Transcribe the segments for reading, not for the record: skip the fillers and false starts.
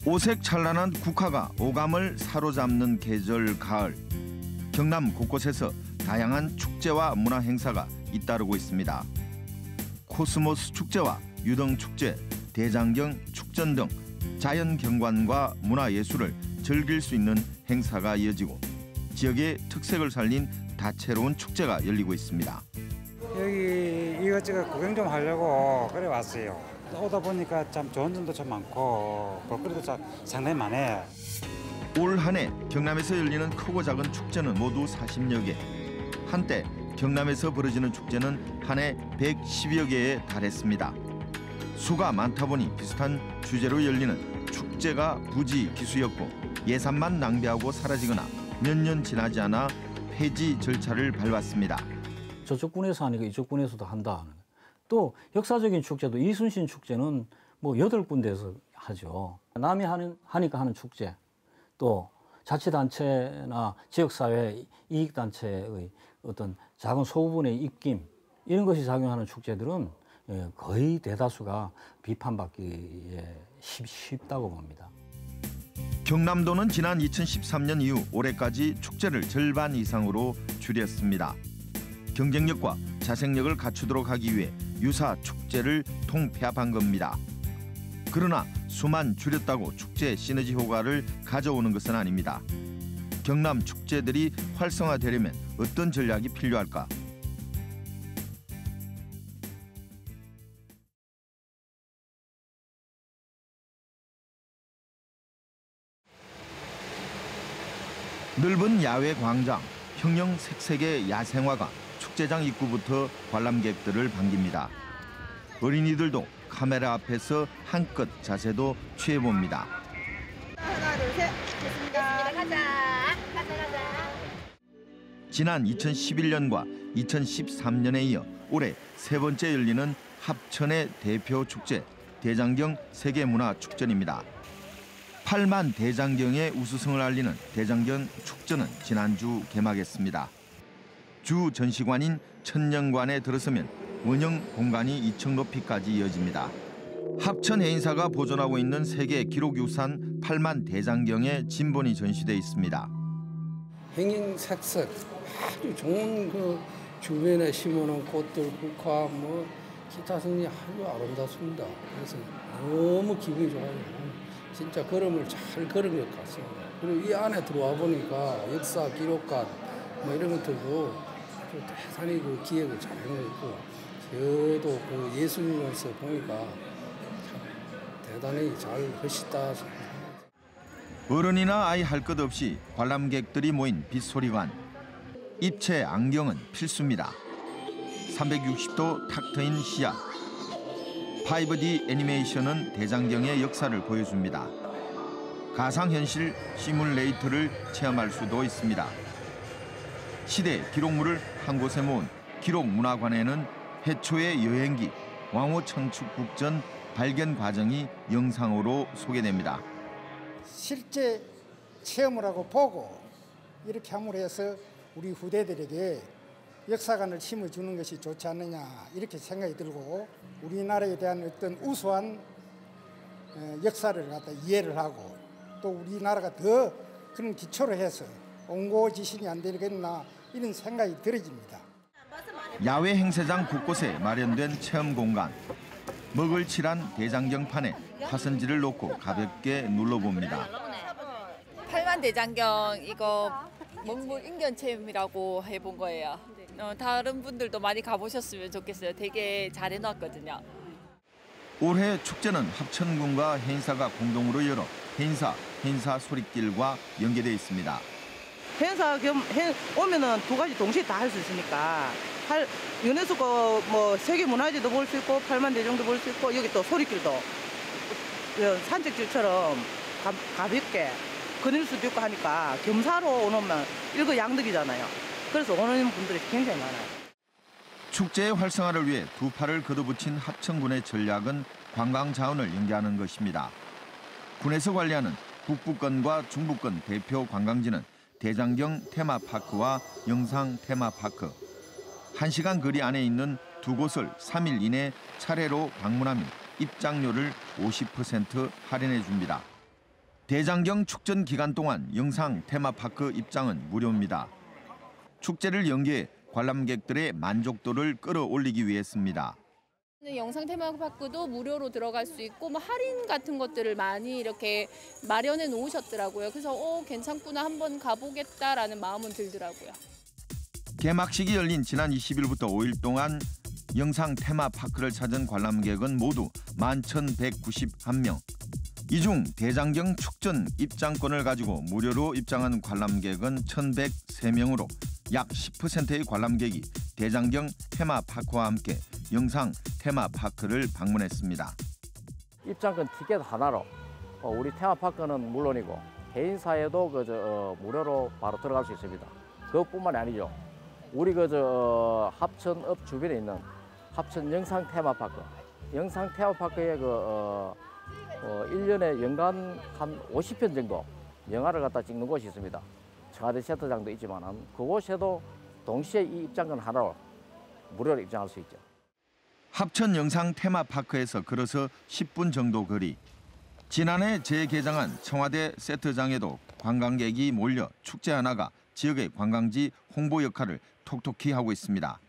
오색 찬란한 국화가 오감을 사로잡는 계절 가을. 경남 곳곳에서 다양한 축제와 문화 행사가 잇따르고 있습니다. 코스모스 축제와 유등 축제, 대장경 축전 등 자연 경관과 문화 예술을 즐길 수 있는 행사가 이어지고 지역의 특색을 살린 다채로운 축제가 열리고 있습니다. 여기 이것저것 구경 좀 하려고 그래 왔어요. 오다 보니까 참 좋은 점도 참 많고 볼거리도 참 상당히 많아요. 올 한 해 경남에서 열리는 크고 작은 축제는 모두 40여 개. 한때 경남에서 벌어지는 축제는 한 해 110여 개에 달했습니다. 수가 많다 보니 비슷한 주제로 열리는 축제가 부지기수였고 예산만 낭비하고 사라지거나 몇 년 지나지 않아 폐지 절차를 밟았습니다. 저쪽 군에서 하니까 이쪽 군에서도 한다. 또 역사적인 축제도 이순신 축제는 뭐 8군데에서 하죠. 남이 하니까 하는 축제, 또 자치단체나 지역사회 이익단체의 어떤 작은 소부분의 입김 이런 것이 작용하는 축제들은 거의 대다수가 비판받기에 쉽다고 봅니다. 경남도는 지난 2013년 이후 올해까지 축제를 절반 이상으로 줄였습니다. 경쟁력과 자생력을 갖추도록 하기 위해 유사 축제를 통폐합한 겁니다. 그러나 수만 줄였다고 축제 시너지 효과를 가져오는 것은 아닙니다. 경남 축제들이 활성화되려면 어떤 전략이 필요할까? 넓은 야외 광장, 형형색색의 야생화가 축제장 입구부터 관람객들을 반깁니다. 어린이들도 카메라 앞에서 한껏 자세도 취해봅니다. 하나, 둘, 셋. 됐습니다. 가자. 지난 2011년과 2013년에 이어 올해 세 번째 열리는 합천의 대표 축제, 대장경 세계문화축전입니다. 8만 대장경의 우수성을 알리는 대장경 축전은 지난주 개막했습니다. 주 전시관인 천년관에 들어서면 원형 공간이 2층 높이까지 이어집니다. 합천 해인사가 보존하고 있는 세계 기록유산 8만 대장경의 진본이 전시돼 있습니다. 형형색색 아주 좋은 그 주변에 심어놓은 꽃들, 국화, 뭐 기타 등이 아주 아름답습니다. 그래서 너무 기분이 좋아요. 진짜 걸음을 잘 걸은 것 같습니다. 그리고 이 안에 들어와 보니까 역사 기록관 뭐 이런 것들도 대단히 그 기획을 잘 해놓고 저도 그 예술인으로서 보니까 참 대단히 잘 하시다. 어른이나 아이 할 것 없이 관람객들이 모인 빗소리관. 입체 안경은 필수입니다. 360도 탁 트인 시야. 5D 애니메이션은 대장경의 역사를 보여줍니다. 가상현실 시뮬레이터를 체험할 수도 있습니다. 시대 기록물을 한 곳에 모은 기록문화관에는 해초의 여행기, 왕호천축국전 발견 과정이 영상으로 소개됩니다. 실제 체험을 하고 보고 이렇게 함으로 해서 우리 후대들에게 역사관을 심어주는 것이 좋지 않느냐 이렇게 생각이 들고 우리나라에 대한 어떤 우수한 역사를 갖다 이해를 하고 또 우리나라가 더 그런 기초로 해서 옹고지신이 안 되겠나 이런 생각이 들어집니다. 야외 행사장 곳곳에 마련된 체험 공간. 먹을 칠한 대장경판에 화선지를 놓고 가볍게 눌러봅니다. 8만 대장경 이거 먹물 인견 체험이라고 해본 거예요. 다른 분들도 많이 가보셨으면 좋겠어요. 되게 잘 해놨거든요. 올해 축제는 합천군과 해인사가 공동으로 열어 해인사 소리길과 연계되어 있습니다. 해인사 오면은 두 가지 동시에 다 할 수 있으니까 유네스코 뭐 세계문화재도 볼 수 있고 8만 대장도 볼 수 있고 여기 또 소리길도 산책길처럼 가볍게 거닐 수도 있고 하니까 겸사로 오면 일거양득이잖아요. 그래서 오는 분들이 굉장히 많아요. 축제의 활성화를 위해 두 팔을 걷어붙인 합천군의 전략은 관광 자원을 연계하는 것입니다. 군에서 관리하는 북부권과 중부권 대표 관광지는 대장경 테마파크와 영상 테마파크. 1시간 거리 안에 있는 두 곳을 3일 이내 차례로 방문하면 입장료를 50% 할인해 줍니다. 대장경 축전 기간 동안 영상 테마파크 입장은 무료입니다. 축제를 연계해 관람객들의 만족도를 끌어올리기 위해서입니다. 영상 테마파크도 무료로 들어갈 수 있고 뭐 할인 같은 것들을 많이 이렇게 마련해 놓으셨더라고요. 그래서 괜찮구나 한번 가보겠다라는 마음은 들더라고요. 개막식이 열린 지난 20일부터 5일 동안 영상 테마파크를 찾은 관람객은 모두 11,191명. 이 중 대장경 축전 입장권을 가지고 무료로 입장한 관람객은 1,103명으로 약 10%의 관람객이 대장경 테마파크와 함께 영상 테마파크를 방문했습니다. 입장권 티켓 하나로 우리 테마파크는 물론이고 개인사에도 무료로 바로 들어갈 수 있습니다. 그것뿐만이 아니죠. 우리 합천읍 주변에 있는 합천 영상 테마파크. 영상 테마파크에 1년에 연간 한 50편 정도 영화를 갖다 찍는 곳이 있습니다. 청와대 세트장도 있지만 그곳에도 동시에 이 입장권 하나로 무료로 입장할 수 있죠. 합천 영상 테마파크에서 걸어서 10분 정도 거리. 지난해 재개장한 청와대 세트장에도 관광객이 몰려 축제 하나가 지역의 관광지 홍보 역할을 톡톡히 하고 있습니다.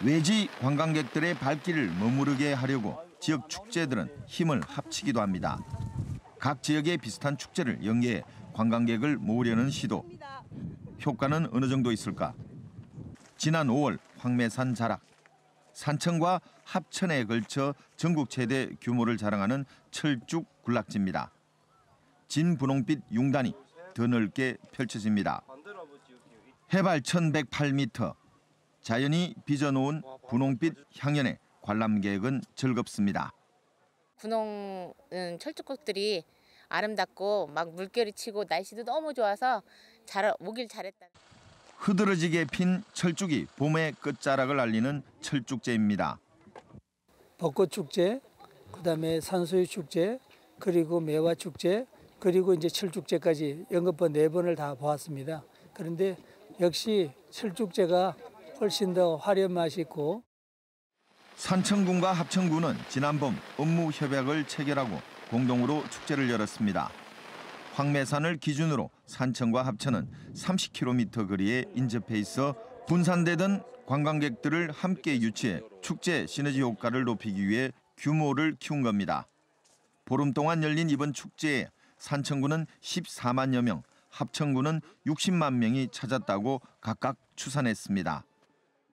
외지 관광객들의 발길을 머무르게 하려고 지역 축제들은 힘을 합치기도 합니다. 각 지역의 비슷한 축제를 연계해 관광객을 모으려는 시도. 효과는 어느 정도 있을까? 지난 5월 황매산 자락. 산청과 합천에 걸쳐 전국 최대 규모를 자랑하는 철쭉 군락지입니다. 진분홍빛 융단이 더 넓게 펼쳐집니다. 해발 1,108m. 자연이 빚어놓은 분홍빛 향연에 관람객은 즐겁습니다. 분홍은 철쭉꽃들이 아름답고 막 물결이 치고 날씨도 너무 좋아서 오길 잘했다. 흐드러지게 핀 철쭉이 봄의 끝자락을 알리는 철쭉제입니다. 벚꽃축제, 그다음에 산수유 축제, 그리고 매화 축제, 그리고 이제 철축제까지 연거푸 4번을 다 보았습니다. 그런데 역시 철축제가 훨씬 더 화려한 맛이 있고. 산청군과 합천군은 지난 봄 업무 협약을 체결하고 공동으로 축제를 열었습니다. 황매산을 기준으로 산청과 합천은 30km 거리에 인접해 있어 분산되던 관광객들을 함께 유치해 축제 시너지 효과를 높이기 위해 규모를 키운 겁니다. 보름 동안 열린 이번 축제에 산청군은 14만여 명, 합천군은 60만 명이 찾았다고 각각 추산했습니다.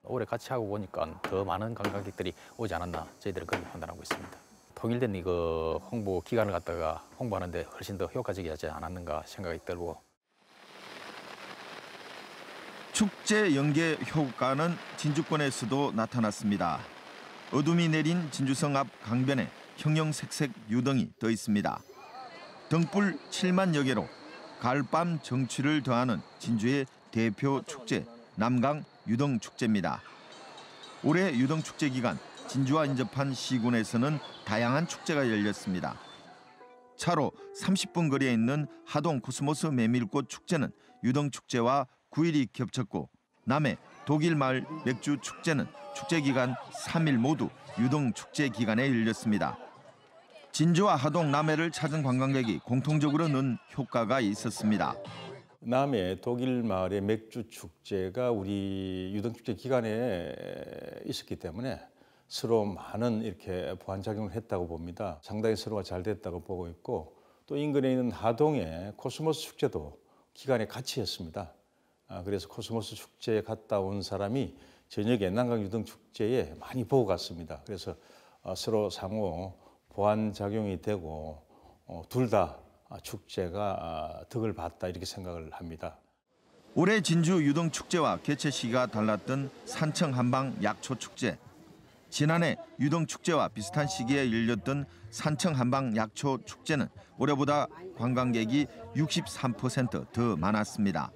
올해 같이 하고 보니까 더 많은 관광객들이 오지 않았나 저희들은 그렇게 판단하고 있습니다. 통일된 이거 홍보 기간을 갖다가 홍보하는데 훨씬 더 효과적이지 않았는가 생각이 들고. 축제 연계 효과는 진주권에서도 나타났습니다. 어둠이 내린 진주성 앞 강변에 형형색색 유등이 떠 있습니다. 등불 7만여 개로 가을밤 정취를 더하는 진주의 대표 축제 남강 유등축제입니다. 올해 유등축제 기간 진주와 인접한 시군에서는 다양한 축제가 열렸습니다. 차로 30분 거리에 있는 하동 코스모스 메밀꽃 축제는 유등축제와 9일이 겹쳤고 남해 독일마을 맥주축제는 축제 기간 3일 모두 유등축제 기간에 열렸습니다. 진주와 하동, 남해를 찾은 관광객이 공통적으로 는 효과가 있었습니다. 남해 독일마을의 맥주축제가 우리 유등축제 기간에 있었기 때문에 서로 많은 이렇게 보완작용을 했다고 봅니다. 상당히 서로가 잘 됐다고 보고 있고 또 인근에 있는 하동의 코스모스 축제도 기간에 같이 했습니다. 그래서 코스모스 축제에 갔다 온 사람이 저녁에 남강 유등축제에 많이 보고 갔습니다. 그래서 서로 상호 보완작용이 되고 둘 다 축제가 덕을 봤다 이렇게 생각을 합니다. 올해 진주 유등축제와 개최 시기가 달랐던 산청 한방 약초축제. 지난해 유등축제와 비슷한 시기에 열렸던 산청 한방 약초축제는 올해보다 관광객이 63% 더 많았습니다.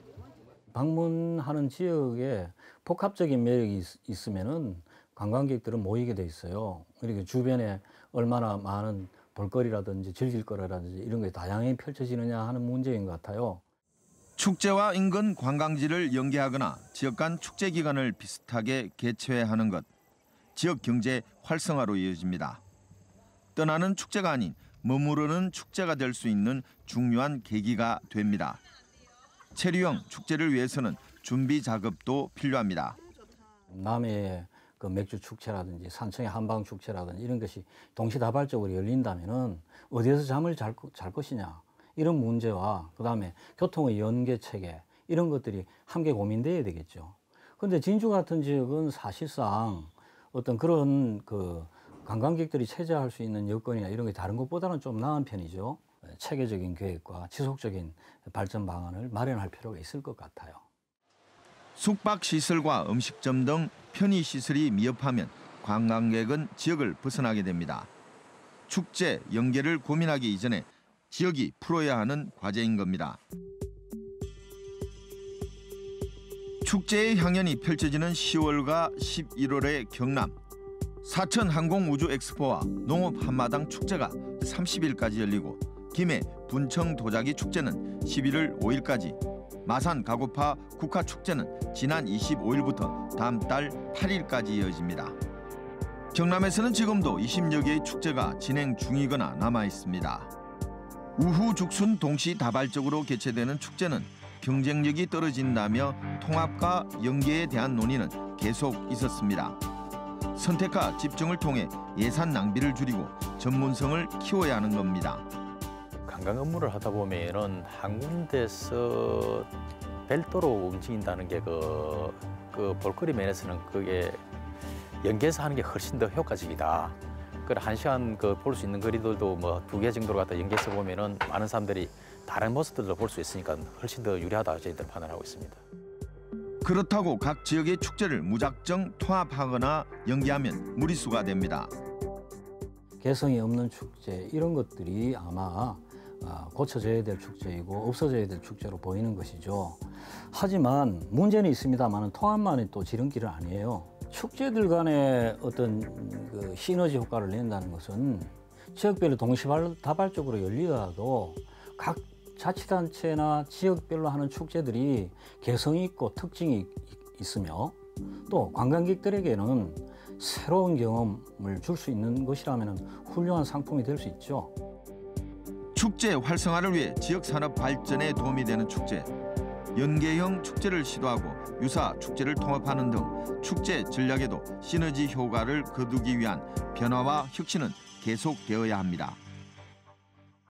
방문하는 지역에 복합적인 매력이 있으면은 관광객들은 모이게 돼 있어요. 그리고 주변에 얼마나 많은 볼거리라든지 즐길 거라든지 이런 게 다양하게 펼쳐지느냐 하는 문제인 것 같아요. 축제와 인근 관광지를 연계하거나 지역 간 축제 기간을 비슷하게 개최하는 것. 지역 경제 활성화로 이어집니다. 떠나는 축제가 아닌 머무르는 축제가 될 수 있는 중요한 계기가 됩니다. 체류형 축제를 위해서는 준비 작업도 필요합니다. 남해의 그 맥주 축제라든지 산청의 한방 축제라든지 이런 것이 동시다발적으로 열린다면은 어디에서 잠을 잘 것이냐 이런 문제와 그다음에 교통의 연계 체계 이런 것들이 함께 고민돼야 되겠죠. 그런데 진주 같은 지역은 사실상 어떤 그런 그 관광객들이 체제할 수 있는 여건이나 이런 게 다른 것보다는 좀 나은 편이죠. 체계적인 계획과 지속적인 발전 방안을 마련할 필요가 있을 것 같아요. 숙박시설과 음식점 등 편의시설이 미흡하면 관광객은 지역을 벗어나게 됩니다. 축제 연계를 고민하기 이전에 지역이 풀어야 하는 과제인 겁니다. 축제의 향연이 펼쳐지는 10월과 11월의 경남. 사천 항공우주엑스포와 농업 한마당 축제가 30일까지 열리고 김해 분청 도자기 축제는 11월 5일까지, 마산 가고파 국화축제는 지난 25일부터 다음 달 8일까지 이어집니다. 경남에서는 지금도 20여 개의 축제가 진행 중이거나 남아 있습니다. 우후죽순 동시다발적으로 개최되는 축제는 경쟁력이 떨어진다며 통합과 연계에 대한 논의는 계속 있었습니다. 선택과 집중을 통해 예산 낭비를 줄이고 전문성을 키워야 하는 겁니다. 관광 업무를 하다 보면은 한 군데서 별도로 움직인다는 게 그 볼거리 면에서는 그게 연계해서 하는 게 훨씬 더 효과적이다. 그 1시간 볼 수 있는 거리들도 뭐 2개 정도로 갖다 연계해서 보면은 많은 사람들이 다른 모습들도 볼 수 있으니까 훨씬 더 유리하다 저희들 판단하고 있습니다. 그렇다고 각 지역의 축제를 무작정 통합하거나 연계하면 무리수가 됩니다. 개성이 없는 축제 이런 것들이 아마 고쳐져야 될 축제이고 없어져야 될 축제로 보이는 것이죠. 하지만 문제는 있습니다만 통합만이 또 지름길은 아니에요. 축제들 간의 어떤 그 시너지 효과를 낸다는 것은 지역별로 동시다발적으로 열리더라도 각 자치단체나 지역별로 하는 축제들이 개성이 있고 특징이 있으며 또 관광객들에게는 새로운 경험을 줄 수 있는 것이라면 훌륭한 상품이 될 수 있죠. 축제 활성화를 위해 지역 산업 발전에 도움이 되는 축제, 연계형 축제를 시도하고 유사 축제를 통합하는 등 축제 전략에도 시너지 효과를 거두기 위한 변화와 혁신은 계속되어야 합니다.